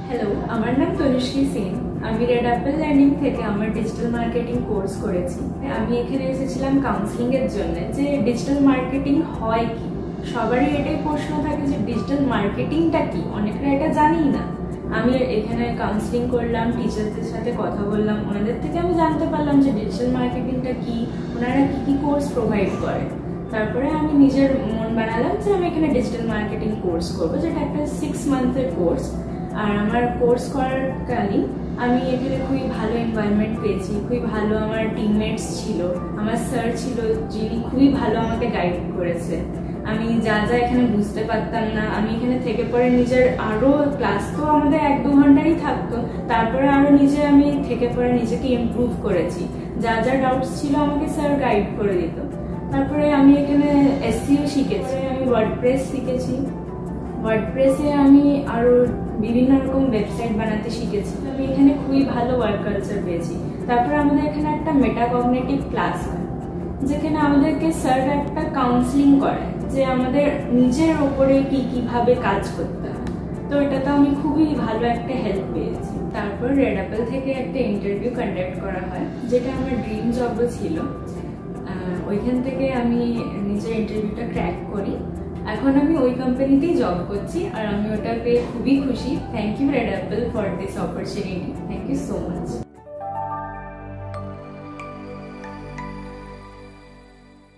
Hello, আমার নাম তনুশ্রী সেন। আমি রেড অ্যাপেল লার্নিং থেকে আমার ডিজিটাল মার্কেটিং কোর্স করেছি। আমি এখানে এসেছিলাম কাউন্সিলিং এর জন্য, যে ডিজিটাল মার্কেটিং হয় কি। সবারই এটাই প্রশ্ন থাকে যে ডিজিটাল মার্কেটিংটা কি, অনেকরা এটা জানেই না। আমি এখানে কাউন্সিলিং করলাম, টিচারদের সাথে কথা বললাম, ওনাদের থেকে আমি জানতে পারলাম যে ডিজিটাল মার্কেটিংটা কি, ওনারা কি কি কোর্স প্রোভাইড করে। তারপরে আমি নিজের মন বানালাম যে আমি এখানে ডিজিটাল মার্কেটিং কোর্স করবো, যেটা একটা 6 মান্থের কোর্স। আর আমার কোর্স করাকালীন আমি এখানে খুবই ভালো এনভায়রনমেন্ট পেয়েছি, খুবই ভালো আমার টিমমেটস ছিল, আমার স্যার ছিল যিনি খুবই ভালো আমাকে গাইড করেছে। আমি যা যা এখানে বুঝতে পারতাম না, আমি এখানে থেকে পরে নিজের আরো ক্লাস তো আমাদের 1-2 ঘন্টারই থাকতো, তারপরে আরো আমি থেকে পরে নিজেকে ইমপ্রুভ করেছি। যা যা ডাউটস ছিল আমাকে স্যার গাইড করে দিত। তারপরে আমি এখানে এসইও শিখেছি, আমি ওয়ার্ডপ্রেস শিখেছি। ওয়ার্ডপ্রেসে আমি আরো বিভিন্ন রকম ওয়েবসাইট বানাতে শিখেছি। আমি এখানে খুবই ভালো ওয়ার্ক কালচার পেয়েছি। তারপরে আমাদের এখানে একটা মেটাকগনিটিভ ক্লাস হয়, যেখানে আমাদেরকে স্যার একটা কাউন্সিলিং করে যে আমাদের নিজের ওপরে কিভাবে কাজ করতে হয়। তো এটাতে আমি খুবই ভালো একটা হেল্প পেয়েছি। তারপর রেড অ্যাপেল থেকে একটা ইন্টারভিউ কন্ডাক্ট করা হয়, যেটা আমার ড্রিম জবও ছিল। ওইখান থেকে আমি নিজের ইন্টারভিউটা ক্র্যাক করি। এখন আমি ওই কোম্পানিতেই জব করছি, আর আমি ওটা পেয়ে খুবই খুশি। Thank you Red Apple for this opportunity. Thank you so much.